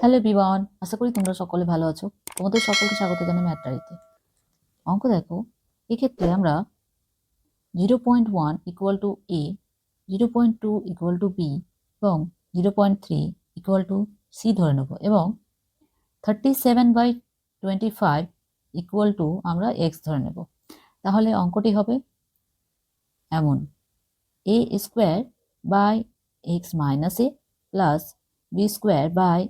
Hello everyone, আশা করি তোমরা সকলে ভালো আছো। তোমাদের সকলকে স্বাগত জানাই ম্যাট্রারিতে। অঙ্ক দেখো, এক্ষেত্রে আমরা 0.1 equal to a, 0.2 equal to b এবং 0.3 ইকুয়াল টু সি ধরে নেব এবং 37/25 ইকুয়াল টু আমরা এক্স ধরে নেব। তাহলে অঙ্কটি হবে এমন: A square by x minus A plus B square by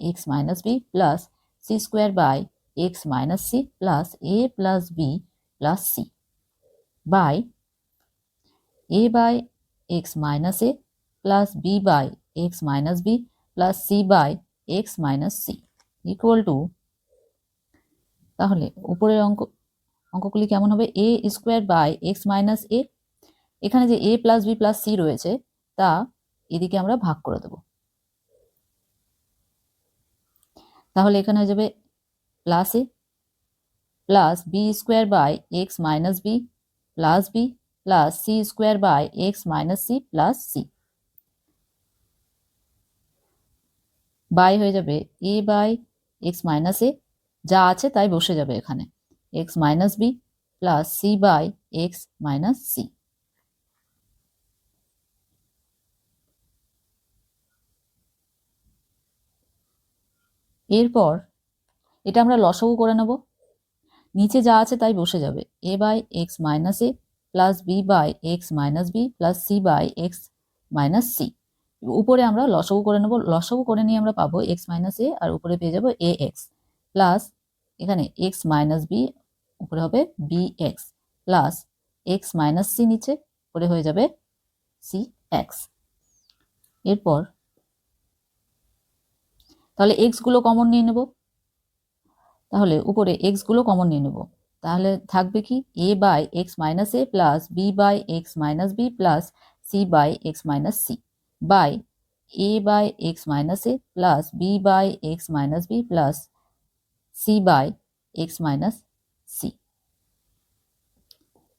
x minus B plus C square by x minus C plus A plus B plus C by A by x minus A plus B by x minus B plus C by x minus C equal to, তাহলে উপরের অঙ্কগুলি কেমন হবে? A square by x minus A, এখানে যে A plus B plus C রয়েছে তা এদিকে আমরা ভাগ করে দেব। তাহলে এখানে হয়ে যাবে plus A plus B square by x minus B plus B plus C square by x minus C plus C by হয়ে যাবে এ বাই এক্স মাইনাস এ, যা আছে তাই বসে যাবে এখানে, x minus B plus C by x minus c. এরপর এটা আমরা লসাগু করে নেব, নিচে যা আছে তাই বসে যাবে, এ by x minus A plus B by x minus B plus C by x minus C. উপরে আমরা লসাগু করে নেব, লসাগু করে নিয়ে আমরা পাবো এক্স মাইনাস এ আর উপরে পেয়ে যাবো এ এক্স প্লাস এখানে এক্স মাইনাস বি, উপরে হবে b x plus x minus c, নিচে উপরে হয়ে যাবে সি এক্স। এরপর তাহলে এক্স গুলো কমন নিয়ে নেব, তাহলে উপরে এক্স গুলো কমন নিয়ে নেব, তাহলে থাকবে কি A by x minus A plus B by x minus B plus C by x minus C by A by x minus A plus B by x minus B plus C by x minus C.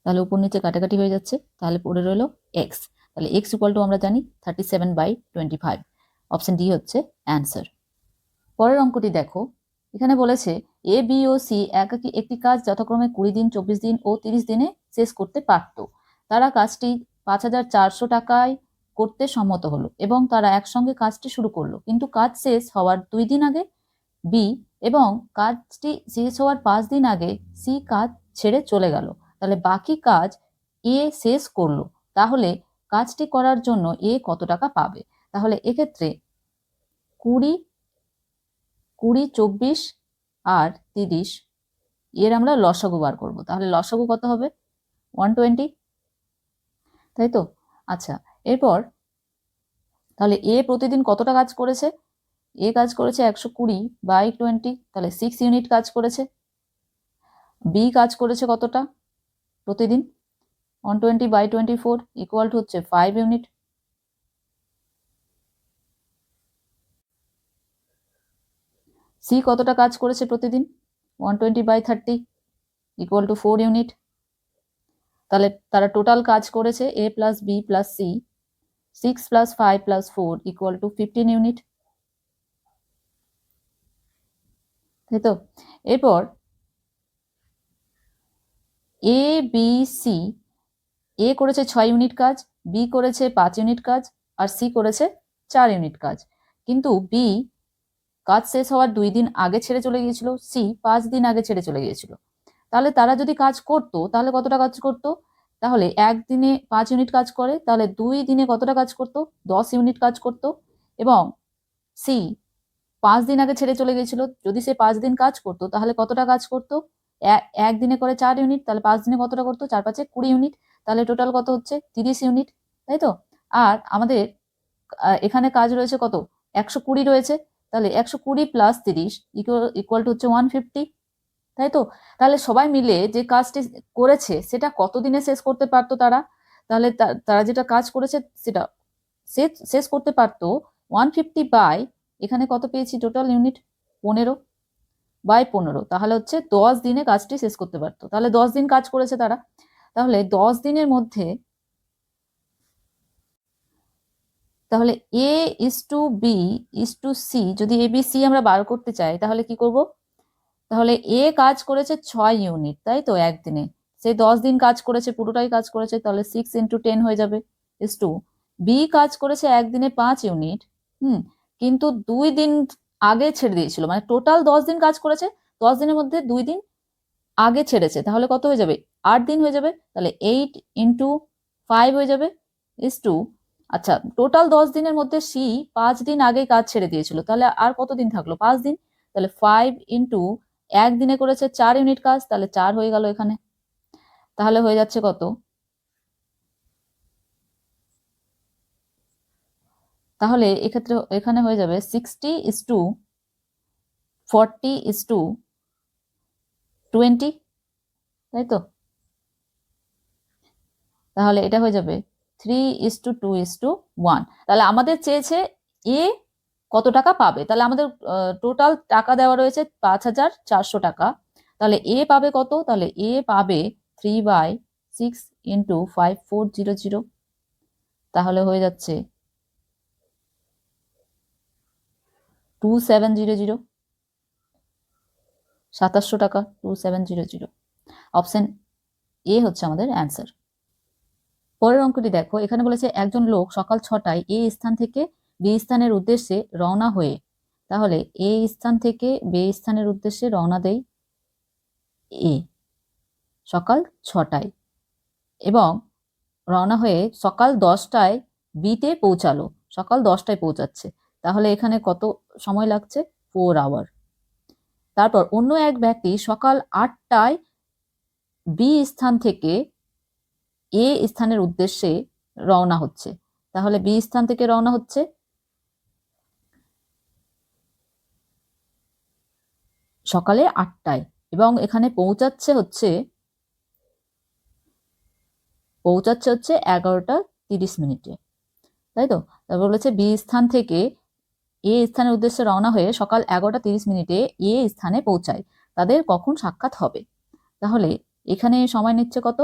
তাহলে উপর নিচে কাটাকাটি হয়ে যাচ্ছে, তাহলে পড়ে রইল x. তাহলে এক্স ইকুয়াল টু আমরা জানি 37/25, অপশন ডি হচ্ছে অ্যান্সার। পরের অঙ্কটি দেখো, এখানে বলেছে এ বি ও সি একটি কাজ যথাক্রমে 20 দিন, 24 দিন ও 30 দিনে শেষ করতে পারত। তারা কাজটি 5,400 টাকায় করতে সম্মত হলো এবং তারা একসঙ্গে কাজটি শুরু করলো, কিন্তু কাজ শেষ হওয়ার 2 দিন আগে বি এবং কাজটি শেষ হওয়ার 5 দিন আগে সি কাজ ছেড়ে চলে গেল। তাহলে বাকি কাজ এ শেষ করলো, তাহলে কাজটি করার জন্য এ কত টাকা পাবে? তাহলে এক্ষেত্রে 20, 24 আর 30 এর আমরা লসাগু বার করব। তাহলে লসাগু কত হবে? 120, তাই তো? আচ্ছা, এরপর তাহলে এ প্রতিদিন কতটা কাজ করেছে? এ কাজ করেছে 120/20, তাহলে 6 ইউনিট কাজ করেছে। বি কাজ করেছে কতটা প্রতিদিন? 120/24 ইকুয়াল টু হচ্ছে 5 ইউনিট। সি কতটা কাজ করেছে প্রতিদিন? 120/30 ইকুয়াল টু 4 ইউনিট। তাহলে তারা টোটাল কাজ করেছে A plus B plus C 6 plus 5 plus 4 equal to 15 unit, তাই তো? এরপর এ বি সি, এ করেছে 6 ইউনিট কাজ, বি করেছে 5 ইউনিট কাজ আর সি করেছে 4 ইউনিট কাজ, কিন্তু বি কাজ শেষ হওয়ার 2 দিন আগে ছেড়ে চলে গিয়েছিল, সি 5 দিন আগে ছেড়ে চলে গিয়েছিল। তাহলে তারা যদি কাজ করতো তাহলে কতটা কাজ করতো? তাহলে একদিনে 5 ইউনিট কাজ করে, তাহলে 2 দিনে কতটা কাজ করতো? 10 ইউনিট কাজ করতো। এবং সি 5 দিন আগে ছেড়ে চলে গিয়েছিল, যদি সে 5 দিন কাজ করতো তাহলে কতটা কাজ করতো? একদিনে করে 4 ইউনিট, তাহলে 5 দিনে কতটা করতো? 4 5 20 ইউনিট, তাহলে টোটাল কত হচ্ছে? 30 ইউনিট, তাই তো? আর আমাদের এখানে কাজ রয়েছে কত? 120 রয়েছে, তাহলে 120 প্লাস 30 ইকুয়াল টু হচ্ছে 150, তাই তো? তাহলে সবাই মিলে যে কাজটি করেছে সেটা কত দিনে শেষ করতে পারতো তারা? তাহলে তারা যেটা কাজ করেছে সেটা শেষ করতে পারতো 150 বাই, এখানে কত পেয়েছি টোটাল ইউনিট? 15/15, তাহলে হচ্ছে 10 দিনে কাজটি শেষ করতে পারতো। তাহলে 10 দিন কাজ করেছে তারা, তাহলে 10 দিনের মধ্যে তাহলে A is to B is to C, যদি এ বি সি আমরা বার করতে চাই তাহলে কি করব? তাহলে এ কাজ করেছে 6 ইউনিট, তাই তো একদিনে, সে 10 দিন কাজ করেছে, পুরোটাই কাজ করেছে, তাহলে 6 × 10 হয়ে যাবে ইস টু বি কাজ করেছে একদিনে 5 ইউনিট, কিন্তু 2 দিন আগে ছেড়ে দিয়েছিল, মানে টোটাল 10 দিন কাজ করেছে, 10 দিনের মধ্যে 2 দিন আগে ছেড়েছে, তাহলে কত হয়ে যাবে? 8 দিন হয়ে যাবে, তাহলে 8 × 5 হয়ে যাবে ইস টু, আচ্ছা টোটাল 10 দিনের মধ্যে সি 5 দিন আগে কাজ ছেড়ে দিয়েছিল, তাহলে আর কতদিন থাকলো? 5 দিন, তাহলে 5 × একদিনে করেছে 4 ইউনিট কাজ, তাহলে 4 হয়ে গেল এখানে, তাহলে হয়ে যাচ্ছে কত? তাহলে এক্ষেত্রে এখানে হয়ে যাবে 60:40:20, তাই তো? তাহলে এটা হয়ে যাবে 3:2:1। তাহলে আমাদের চেয়েছে এ কত টাকা পাবে, তাহলে আমাদের টোটাল টাকা দেওয়া রয়েছে 5,400 টাকা, তাহলে এ পাবে কত? তাহলে এ পাবে 3/6 × 5400, তাহলে হয়ে যাচ্ছে 2700, 2700 টাকা, 2700। অপশন এ হচ্ছে আমাদের অ্যান্সার। পরের অঙ্কটি দেখো, এখানে বলেছে একজন লোক সকাল 6টায় এ স্থান থেকে বি স্থানের উদ্দেশ্যে রওনা হয়ে, তাহলে এ স্থান থেকে বি স্থানের উদ্দেশ্যে রওনা দেয় এ সকাল 6টায়, এবং রওনা হয়ে সকাল 10টায় বিতে পৌঁছালো, সকাল 10টায় পৌঁছাচ্ছে, তাহলে এখানে কত সময় লাগছে? 4 আওয়ার। তারপর অন্য এক ব্যক্তি সকাল 8টায় বি স্থান থেকে এ স্থানের উদ্দেশ্যে রওনা হচ্ছে, তাহলে বি স্থান থেকে রওনা হচ্ছে সকালে 8টায়, এবং এখানে পৌঁছাচ্ছে হচ্ছে 11:30, তাই তো? তারপর বলেছে বি স্থান থেকে এ স্থানের উদ্দেশ্যে রওনা হয়ে সকাল 11:30 এ স্থানে পৌঁছায়, তাদের কখন সাক্ষাৎ হবে? তাহলে এখানে সময় নিচ্ছে কত?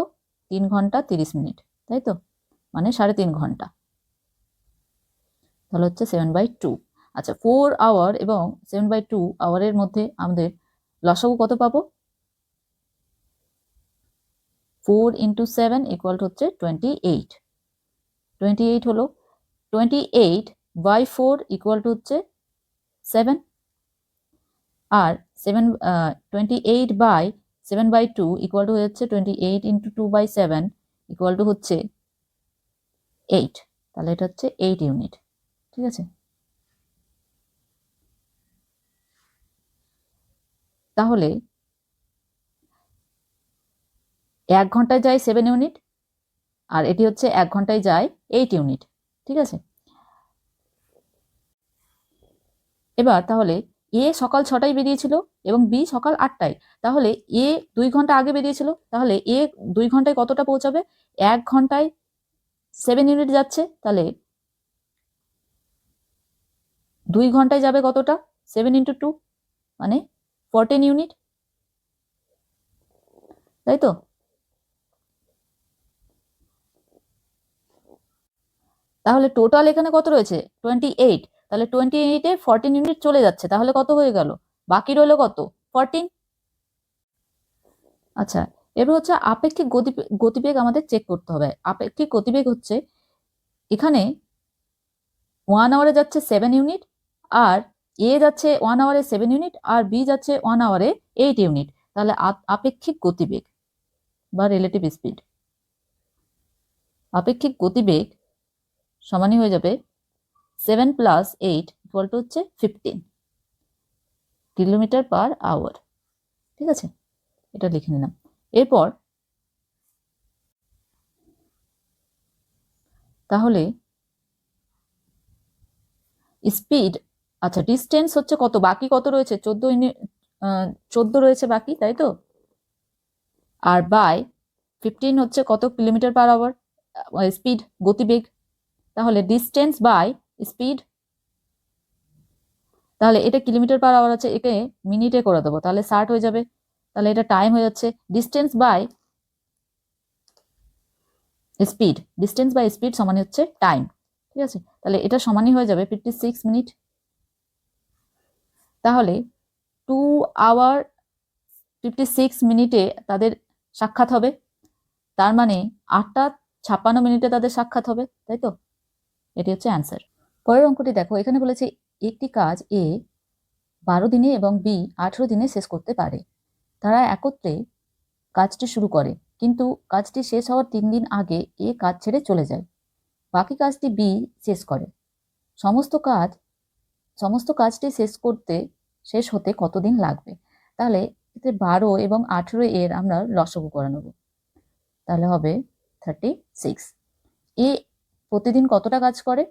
3 ঘন্টা 30 মিনিট, তাই তো? মানে 3.5 ঘন্টা, তাহলে হচ্ছে 7/2। আচ্ছা 4 আওয়ার এবং 7/2 আওয়ারের মধ্যে আমাদের লসাগু কত পাবো? 4 × 7 হচ্ছে 28, 28 হলো, 28/4 হচ্ছে 7, আর 28/7/2 হয়ে যাচ্ছে 28 × 2/7 হচ্ছে 8, তাহলে এটা হচ্ছে 8 ইউনিট, ঠিক আছে? তাহলে 1 ঘন্টায় যায় 7 ইউনিট, আর এটি হচ্ছে 1 ঘন্টায় যায় 8 ইউনিট, ঠিক আছে? এবার তাহলে এ সকাল 6টায় বেরিয়েছিল এবং বি সকাল 8টায়, তাহলে এ 2 ঘন্টা আগে বেরিয়েছিল, তাহলে এ 2 ঘন্টায় কতটা পৌঁছাবে? 1 ঘন্টায় 7 ইউনিট যাচ্ছে, তাহলে 2 ঘন্টায় যাবে কতটা? 7 × 2 মানে 14 ইউনিট, তাই তো? তাহলে টোটাল এখানে কত রয়েছে? 28, তাহলে 28-এ 14 ইউনিট চলে যাচ্ছে, তাহলে কত হয়ে গেল? বাকি রইল কত? 14। আচ্ছা, এবার হচ্ছে আপেক্ষিক গতিবেগ আমাদের চেক করতে হবে। আপেক্ষিক গতিবেগ হচ্ছে এখানে 1 আওয়ারে যাচ্ছে 7 ইউনিট, আর এ যাচ্ছে 1 আওয়ারে 7 ইউনিট, আর বি যাচ্ছে 1 আওয়ারে 8 ইউনিট, তাহলে আপেক্ষিক গতিবেগ বা রিলেটিভ স্পিড, আপেক্ষিক গতিবেগ সমানই হয়ে যাবে 7 + 8 হচ্ছে 15 কিলোমিটার/আওয়ার, ঠিক আছে? এটা লিখে নিলাম। এরপর তাহলে স্পিড, আচ্ছা ডিস্টেন্স হচ্ছে কত, বাকি কত রয়েছে? 14 ইউনিট, 14 রয়েছে বাকি, তাই তো? আর বাই 15 হচ্ছে কত কিলোমিটার/আওয়ার স্পিড, গতিবেগ, তাহলে ডিস্টেন্স বাই স্পিড, তাহলে এটা কিলোমিটার/আওয়ার আছে, একে মিনিটে করে দেবো, তাহলে 60 হয়ে যাবে, তাহলে এটা টাইম হয়ে যাচ্ছে। ডিস্টেন্স বাই স্পিড সমান হচ্ছে টাইম, ঠিক আছে, তাহলে এটা সমানই হয়ে যাবে 56 মিনিট। তাহলে 2 আওয়ার 56 মিনিটে তাদের সাক্ষাৎ হবে, তার মানে 8টা 56 মিনিটে তাদের সাক্ষাৎ হবে, তাই তো? এটি হচ্ছে অ্যান্সার। পরের অঙ্কটি দেখো, এখানে বলেছে একটি কাজ এ 12 দিনে এবং বি 18 দিনে শেষ করতে পারে। তারা একত্রে কাজটি শুরু করে, কিন্তু কাজটি শেষ হওয়ার 3 দিন আগে এ কাজ ছেড়ে চলে যায়। বাকি কাজটি বি শেষ করে। সমস্ত কাজটি শেষ হতে কতদিন লাগবে? তাহলে এতে 12 এবং 18 এর আমরা লসাগু করে নেব, তাহলে হবে 36। এ প্রতিদিন কতটা কাজ করে?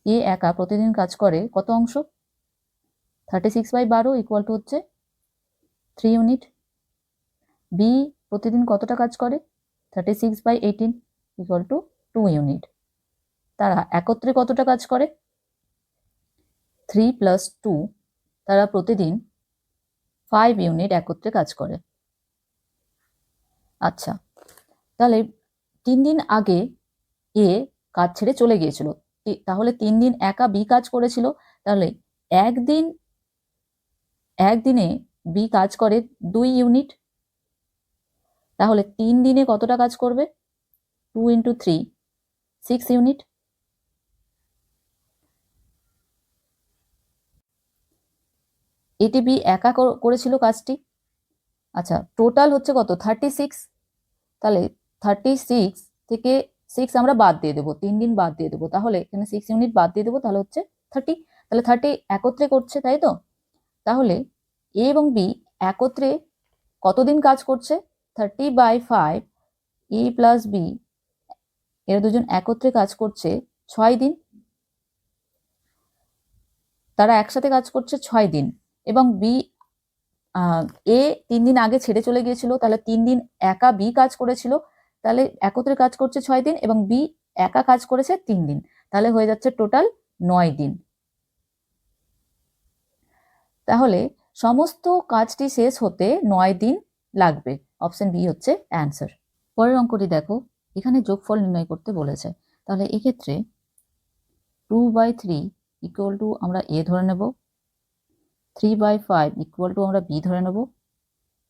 এ একা প্রতিদিন কাজ করে কত অংশ? 36/12 ইকুয়াল টু হচ্ছে 3 ইউনিট। বি প্রতিদিন কতটা কাজ করে? 36/18 ইকুয়াল টু 2 ইউনিট। তারা একত্রে কতটা কাজ করে? 3 + 2, তারা প্রতিদিন 5 ইউনিট একত্রে কাজ করে। আচ্ছা, তাহলে 3 দিন আগে এ কাজ ছেড়ে চলে গিয়েছিল, তাহলে 3 দিন একা বি কাজ করেছিল, তাহলে একদিনে বি কাজ করে 2 ইউনিট। তাহলে 3 দিনে কতটা কাজ করবে? 2 × 3 6 ইউনিট। এটি বি একা করেছিল কাজটি। আচ্ছা, টোটাল হচ্ছে কত? 36। তাহলে 36 থেকে 6 আমরা বাদ দিয়ে দেবো, 3 দিন বাদ দিয়ে দেবো, তাহলে এখানে 6 ইউনিট বাদ দিয়ে দেবো, তাহলে হচ্ছে 30। তাহলে 30 একত্রে করছে, তাই তো? তাহলে এ এবং বি একত্রে কতদিন কাজ করছে? 30/5 এ প্লাস বি, এরা দুজন একত্রে কাজ করছে 6 দিন। তারা একসাথে কাজ করছে 6 দিন, এবং বি এ 3 দিন আগে ছেড়ে চলে গিয়েছিল, তাহলে 3 দিন একা বি কাজ করেছিল, তাহলে একত্রে কাজ করছে 6 দিন, এবং বি একা কাজ করেছে 3 দিন, তাহলে হয়ে যাচ্ছে টোটাল 9 দিন। তাহলে সমস্ত কাজটি শেষ হতে 9 দিন লাগবে। অপশন বি হচ্ছে অ্যান্সার। পরের অঙ্কটি দেখো, এখানে যোগফল নির্ণয় করতে বলেছে, তাহলে এক্ষেত্রে 2/3 ইকুয়াল টু আমরা এ ধরে নেব, 3/5 ইকুয়াল টু আমরা বি ধরে নেব,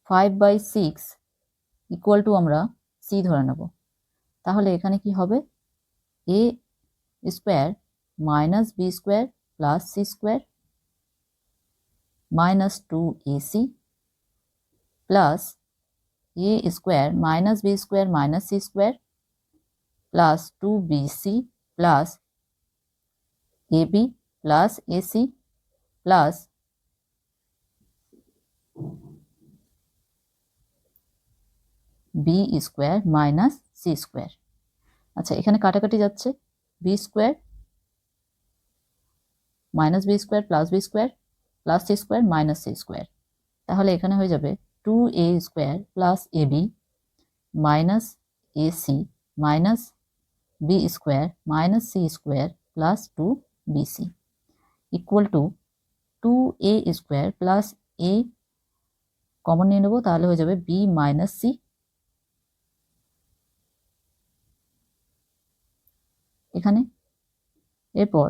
5/6 ইকুয়াল টু আমরা সি ধরে নেব। তাহলে এখানে কি হবে? A square minus B square plus C square minus 2ac plus A square minus B square minus C square plus 2bc plus ab plus ac plus B square minus C square. আচ্ছা, এখানে কাটাকাটি যাচ্ছে, B square minus B square plus B square plus C square minus C square. তাহলে এখানে হয়ে যাবে 2a square plus ab minus ac minus B square minus C square plus 2bc equal to 2a square plus a common নিয়ে নেবো, তাহলে হয়ে যাবে b minus C. এখানে এরপর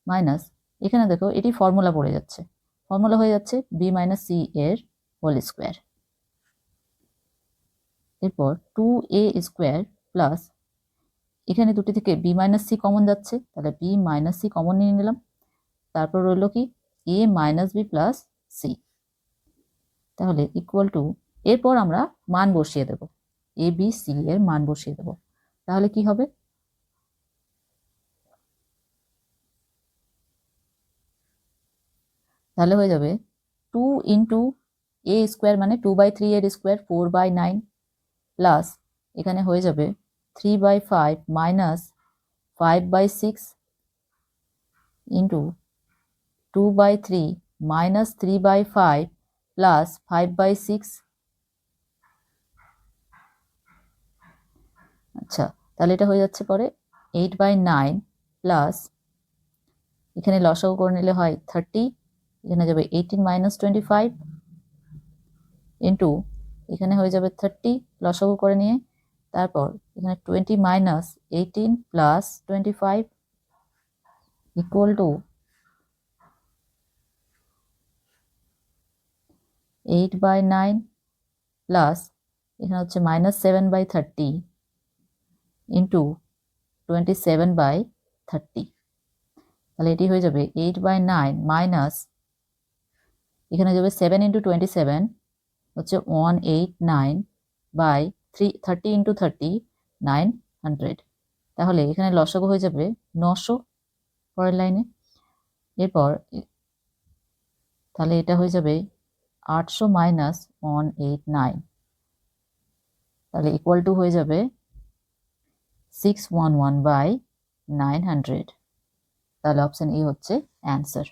মাইনাস, এখানে দেখো এটি ফর্মুলা পড়ে যাচ্ছে, ফর্মুলা হয়ে যাচ্ছে বি মাইনাস সি এর হোল স্কোয়ার। এরপর 2a স্কোয়ার প্লাস, এখানে দুটি থেকে বি মাইনাস সি কমন যাচ্ছে, তাহলে বি মাইনাস সি কমন নিয়ে নিলাম, তারপর রইল কি এ মাইনাস বি প্লাস সি। তাহলে ইকুয়াল টু, এরপর আমরা মান বসিয়ে দেব, এ বি সি এর মান বসিয়ে দেব, তাহলে কি হবে? তাহলে হয়ে যাবে 2 × a স্কোয়ার মানে 2/3 এর স্কোয়ার 4/9 প্লাস এখানে হয়ে যাবে 3/5 মাইনাস 5/6 ইন্টু 2/3 মাইনাস 3/5 প্লাস 5/6। আচ্ছা, তাহলে এটা হয়ে যাচ্ছে পরে 8/9 প্লাস, এখানে লসাগু করে নিলে হয় 30, এখানে যাবে 18 মাইনাস 25 ইন্টু, এখানে হয়ে যাবে 30 লসাগু করে নিয়ে তারপর এখানে 20 minus 18 plus 25 equal to 8/9 plus এখানে হচ্ছে -7/30 ইন্টু 27/30। তাহলে এটি হয়ে যাবে 8/9 মাইনাস এখানে যাবে 7 ইন্টু 27 হচ্ছে 189/30 ইন্টু 30 900। তাহলে এখানে লসাগু হয়ে যাবে 900 পরের লাইনে। এরপর তাহলে এটা হয়ে যাবে 800 মাইনাস 189, তাহলে ইকুয়াল টু হয়ে যাবে 611/900। তাহলে অপশন এ হচ্ছে অ্যান্সার।